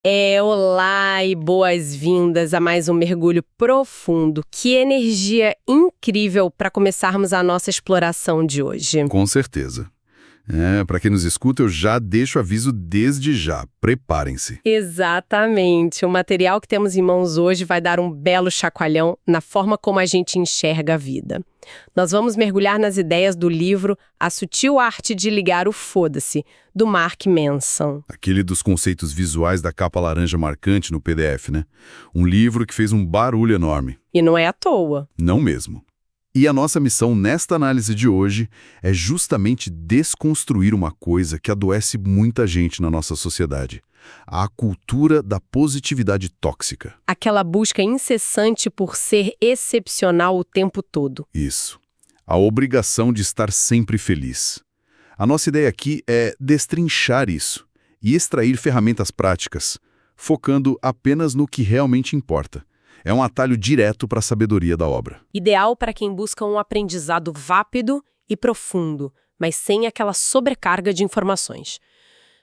Olá e boas-vindas a mais um mergulho profundo. Que energia incrível para começarmos a nossa exploração de hoje. Com certeza. Para quem nos escuta, eu já deixo aviso desde já. Preparem-se. Exatamente. O material que temos em mãos hoje vai dar um belo chacoalhão na forma como a gente enxerga a vida. Nós vamos mergulhar nas ideias do livro A Sutil Arte de Ligar o Foda-se, do Mark Manson. Aquele dos conceitos visuais da capa laranja marcante no PDF, né? Um livro que fez um barulho enorme. E não é à toa. Não mesmo. E a nossa missão nesta análise de hoje é justamente desconstruir uma coisa que adoece muita gente na nossa sociedade. A cultura da positividade tóxica. Aquela busca incessante por ser excepcional o tempo todo. Isso. A obrigação de estar sempre feliz. A nossa ideia aqui é destrinchar isso e extrair ferramentas práticas, focando apenas no que realmente importa. É um atalho direto para a sabedoria da obra. Ideal para quem busca um aprendizado rápido e profundo, mas sem aquela sobrecarga de informações.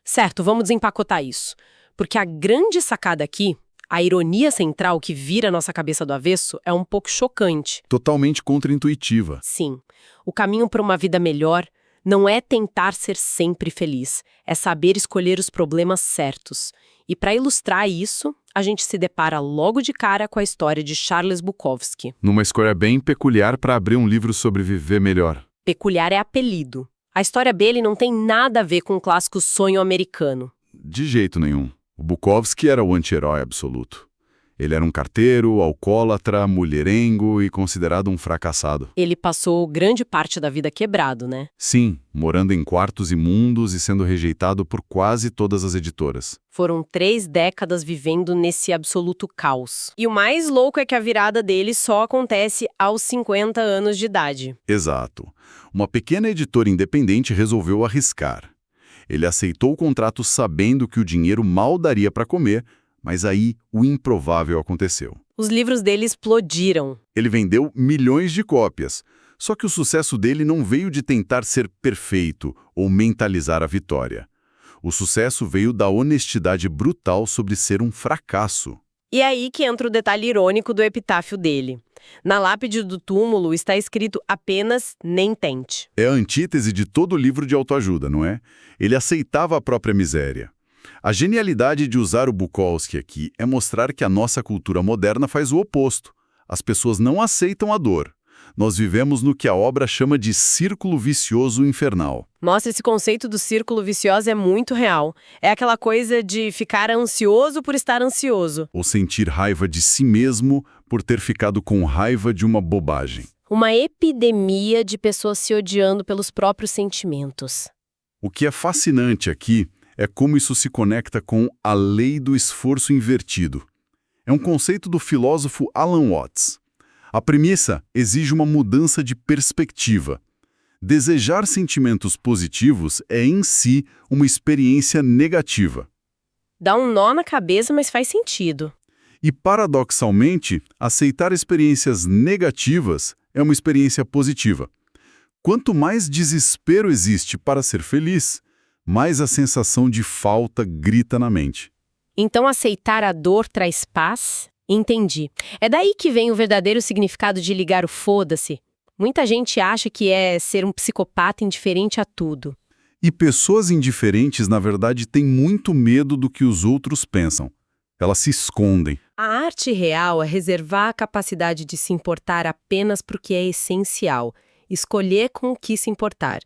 Certo, vamos desempacotar isso. Porque a grande sacada aqui, a ironia central que vira nossa cabeça do avesso, é um pouco chocante. Totalmente contraintuitiva. Sim, o caminho para uma vida melhor não é tentar ser sempre feliz, é saber escolher os problemas certos. E para ilustrar isso, a gente se depara logo de cara com a história de Charles Bukowski. Numa escolha bem peculiar para abrir um livro sobre viver melhor. Peculiar é apelido. A história dele não tem nada a ver com o clássico sonho americano. De jeito nenhum. O Bukowski era o anti-herói absoluto. Ele era um carteiro, alcoólatra, mulherengo e considerado um fracassado. Ele passou grande parte da vida quebrado, né? Sim, morando em quartos imundos e sendo rejeitado por quase todas as editoras. Foram 3 décadas vivendo nesse absoluto caos. E o mais louco é que a virada dele só acontece aos 50 anos de idade. Exato. Uma pequena editora independente resolveu arriscar. Ele aceitou o contrato sabendo que o dinheiro mal daria para comer, mas aí o improvável aconteceu. Os livros dele explodiram. Ele vendeu milhões de cópias. Só que o sucesso dele não veio de tentar ser perfeito ou mentalizar a vitória. O sucesso veio da honestidade brutal sobre ser um fracasso. E é aí que entra o detalhe irônico do epitáfio dele. Na lápide do túmulo está escrito apenas "nem tente". É a antítese de todo livro de autoajuda, não é? Ele aceitava a própria miséria. A genialidade de usar o Bukowski aqui é mostrar que a nossa cultura moderna faz o oposto. As pessoas não aceitam a dor. Nós vivemos no que a obra chama de círculo vicioso infernal. Nossa, esse conceito do círculo vicioso é muito real. É aquela coisa de ficar ansioso por estar ansioso. Ou sentir raiva de si mesmo por ter ficado com raiva de uma bobagem. Uma epidemia de pessoas se odiando pelos próprios sentimentos. O que é fascinante aqui é como isso se conecta com a lei do esforço invertido. É um conceito do filósofo Alan Watts. A premissa exige uma mudança de perspectiva. Desejar sentimentos positivos é, em si, uma experiência negativa. Dá um nó na cabeça, mas faz sentido. E, paradoxalmente, aceitar experiências negativas é uma experiência positiva. Quanto mais desespero existe para ser feliz, mais a sensação de falta grita na mente. Então aceitar a dor traz paz? Entendi. É daí que vem o verdadeiro significado de ligar o foda-se. Muita gente acha que é ser um psicopata indiferente a tudo. E pessoas indiferentes, na verdade, têm muito medo do que os outros pensam. Elas se escondem. A arte real é reservar a capacidade de se importar apenas para o que é essencial, escolher com o que se importar.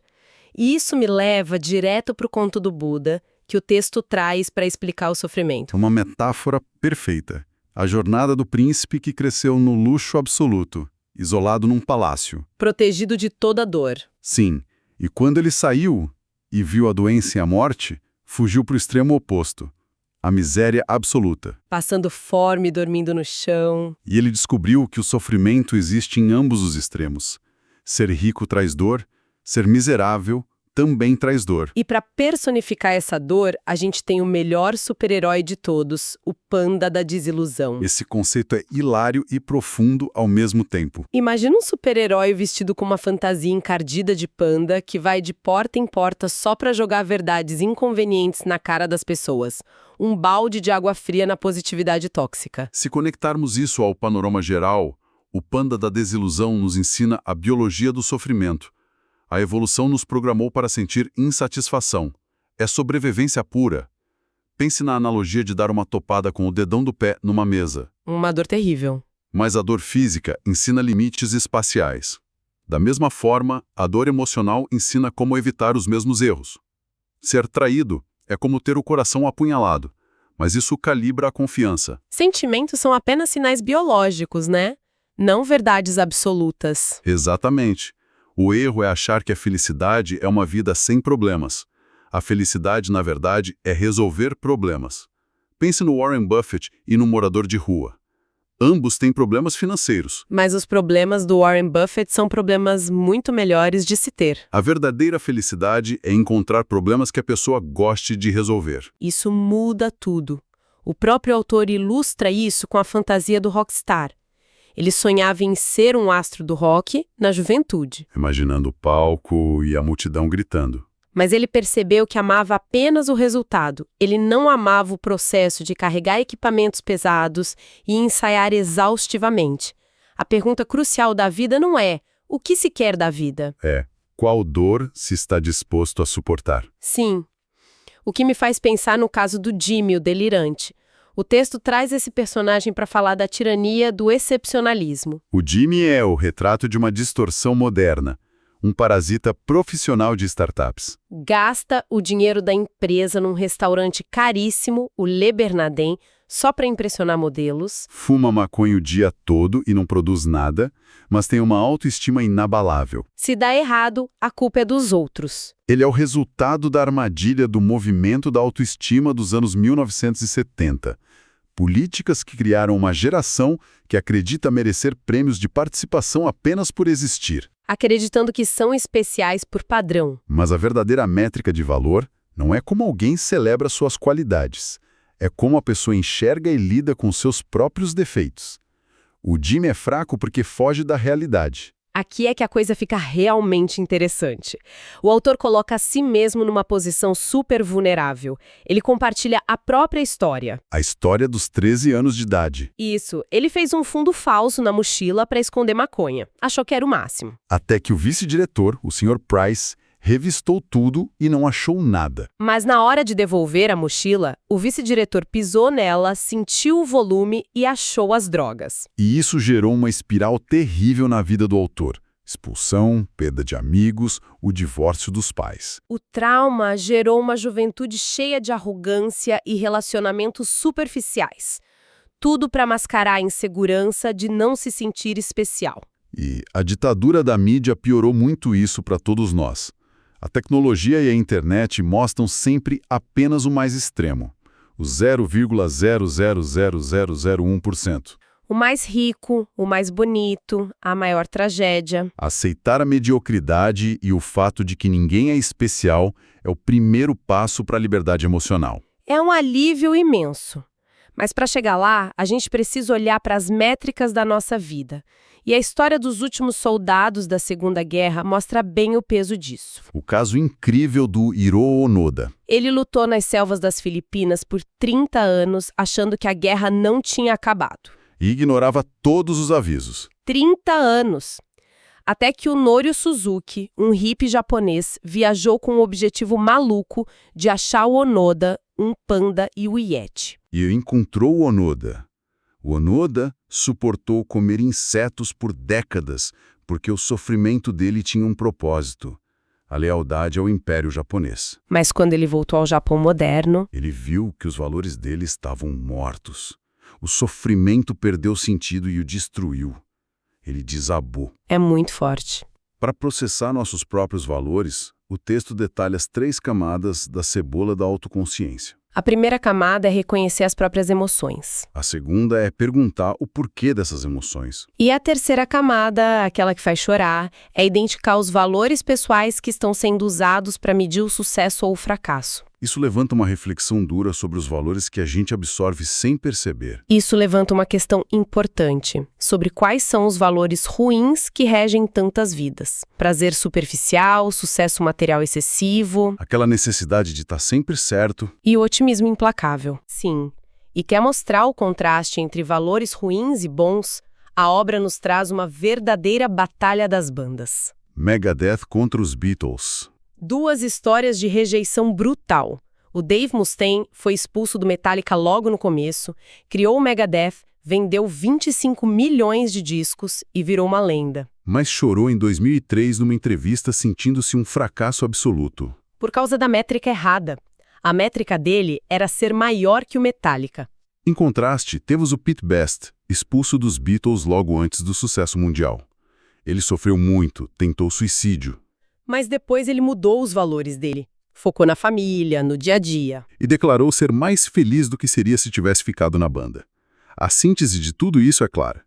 E isso me leva direto para o conto do Buda, que o texto traz para explicar o sofrimento. Uma metáfora perfeita. A jornada do príncipe que cresceu no luxo absoluto, isolado num palácio. Protegido de toda dor. Sim, e quando ele saiu e viu a doença e a morte, fugiu para o extremo oposto. A miséria absoluta. Passando fome, dormindo no chão. E ele descobriu que o sofrimento existe em ambos os extremos. Ser rico traz dor, ser miserável também traz dor. E para personificar essa dor, a gente tem o melhor super-herói de todos, o panda da desilusão. Esse conceito é hilário e profundo ao mesmo tempo. Imagina um super-herói vestido com uma fantasia encardida de panda que vai de porta em porta só para jogar verdades inconvenientes na cara das pessoas. Um balde de água fria na positividade tóxica. Se conectarmos isso ao panorama geral, o panda da desilusão nos ensina a biologia do sofrimento. A evolução nos programou para sentir insatisfação. É sobrevivência pura. Pense na analogia de dar uma topada com o dedão do pé numa mesa. Uma dor terrível. Mas a dor física ensina limites espaciais. Da mesma forma, a dor emocional ensina como evitar os mesmos erros. Ser traído é como ter o coração apunhalado, mas isso calibra a confiança. Sentimentos são apenas sinais biológicos, né? Não verdades absolutas. Exatamente. O erro é achar que a felicidade é uma vida sem problemas. A felicidade, na verdade, é resolver problemas. Pense no Warren Buffett e no morador de rua. Ambos têm problemas financeiros. Mas os problemas do Warren Buffett são problemas muito melhores de se ter. A verdadeira felicidade é encontrar problemas que a pessoa goste de resolver. Isso muda tudo. O próprio autor ilustra isso com a fantasia do rockstar. Ele sonhava em ser um astro do rock na juventude. Imaginando o palco e a multidão gritando. Mas ele percebeu que amava apenas o resultado. Ele não amava o processo de carregar equipamentos pesados e ensaiar exaustivamente. A pergunta crucial da vida não é o que se quer da vida. É, qual dor se está disposto a suportar? Sim. O que me faz pensar no caso do Jimmy, o delirante. O texto traz esse personagem para falar da tirania do excepcionalismo. O Jimmy é o retrato de uma distorção moderna. Um parasita profissional de startups. Gasta o dinheiro da empresa num restaurante caríssimo, o Le Bernardin, só para impressionar modelos. Fuma maconha o dia todo e não produz nada, mas tem uma autoestima inabalável. Se dá errado, a culpa é dos outros. Ele é o resultado da armadilha do movimento da autoestima dos anos 1970. Políticas que criaram uma geração que acredita merecer prêmios de participação apenas por existir. Acreditando que são especiais por padrão. Mas a verdadeira métrica de valor não é como alguém celebra suas qualidades. É como a pessoa enxerga e lida com seus próprios defeitos. O Jimmy é fraco porque foge da realidade. Aqui é que a coisa fica realmente interessante. O autor coloca a si mesmo numa posição super vulnerável. Ele compartilha a própria história. A história dos 13 anos de idade. Isso. Ele fez um fundo falso na mochila para esconder maconha. Achou que era o máximo. Até que o vice-diretor, o Sr. Price, revistou tudo e não achou nada. Mas na hora de devolver a mochila, o vice-diretor pisou nela, sentiu o volume e achou as drogas. E isso gerou uma espiral terrível na vida do autor. Expulsão, perda de amigos, o divórcio dos pais. O trauma gerou uma juventude cheia de arrogância e relacionamentos superficiais. Tudo para mascarar a insegurança de não se sentir especial. E a ditadura da mídia piorou muito isso para todos nós. A tecnologia e a internet mostram sempre apenas o mais extremo, o 0,000001%. O mais rico, o mais bonito, a maior tragédia. Aceitar a mediocridade e o fato de que ninguém é especial é o primeiro passo para a liberdade emocional. É um alívio imenso. Mas para chegar lá, a gente precisa olhar para as métricas da nossa vida. E a história dos últimos soldados da Segunda Guerra mostra bem o peso disso. O caso incrível do Hiroo Onoda. Ele lutou nas selvas das Filipinas por 30 anos, achando que a guerra não tinha acabado. E ignorava todos os avisos. 30 anos! Até que o Norio Suzuki, um hippie japonês, viajou com o objetivo maluco de achar o Onoda, um panda e o Yeti. E encontrou o Onoda. O Onoda suportou comer insetos por décadas, porque o sofrimento dele tinha um propósito: a lealdade ao Império Japonês. Mas quando ele voltou ao Japão moderno, ele viu que os valores dele estavam mortos. O sofrimento perdeu sentido e o destruiu. Ele desabou. É muito forte. Para processar nossos próprios valores, o texto detalha as 3 camadas da cebola da autoconsciência. A primeira camada é reconhecer as próprias emoções. A segunda é perguntar o porquê dessas emoções. E a terceira camada, aquela que faz chorar, é identificar os valores pessoais que estão sendo usados para medir o sucesso ou o fracasso. Isso levanta uma reflexão dura sobre os valores que a gente absorve sem perceber. Isso levanta uma questão importante sobre quais são os valores ruins que regem tantas vidas. Prazer superficial, sucesso material excessivo. Aquela necessidade de estar sempre certo. E o otimismo implacável. Sim. E quer mostrar o contraste entre valores ruins e bons, a obra nos traz uma verdadeira batalha das bandas. Megadeth contra os Beatles. Duas histórias de rejeição brutal. O Dave Mustaine foi expulso do Metallica logo no começo, criou o Megadeth, vendeu 25 milhões de discos e virou uma lenda. Mas chorou em 2003 numa entrevista sentindo-se um fracasso absoluto. Por causa da métrica errada. A métrica dele era ser maior que o Metallica. Em contraste, temos o Pete Best, expulso dos Beatles logo antes do sucesso mundial. Ele sofreu muito, tentou suicídio. Mas depois ele mudou os valores dele. Focou na família, no dia a dia. E declarou ser mais feliz do que seria se tivesse ficado na banda. A síntese de tudo isso é clara.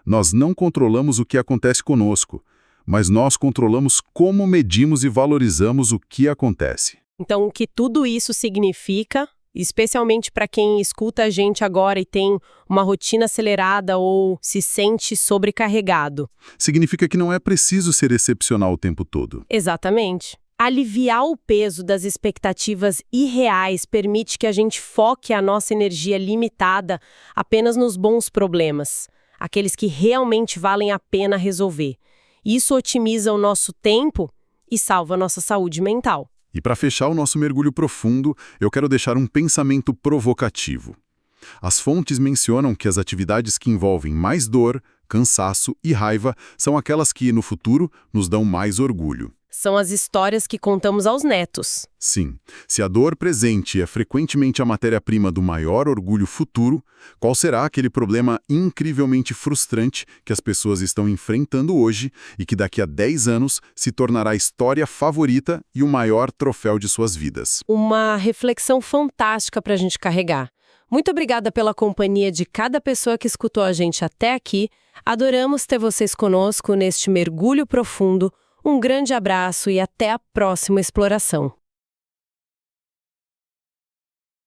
Nós não controlamos o que acontece conosco, mas nós controlamos como medimos e valorizamos o que acontece. Então, o que tudo isso significa, especialmente para quem escuta a gente agora e tem uma rotina acelerada ou se sente sobrecarregado? Significa que não é preciso ser excepcional o tempo todo. Exatamente. Aliviar o peso das expectativas irreais permite que a gente foque a nossa energia limitada apenas nos bons problemas, aqueles que realmente valem a pena resolver. Isso otimiza o nosso tempo e salva a nossa saúde mental. E para fechar o nosso mergulho profundo, eu quero deixar um pensamento provocativo. As fontes mencionam que as atividades que envolvem mais dor, cansaço e raiva são aquelas que, no futuro, nos dão mais orgulho. São as histórias que contamos aos netos. Sim, se a dor presente é frequentemente a matéria-prima do maior orgulho futuro, qual será aquele problema incrivelmente frustrante que as pessoas estão enfrentando hoje e que daqui a 10 anos se tornará a história favorita e o maior troféu de suas vidas? Uma reflexão fantástica para a gente carregar. Muito obrigada pela companhia de cada pessoa que escutou a gente até aqui. Adoramos ter vocês conosco neste mergulho profundo. Um grande abraço e até a próxima exploração.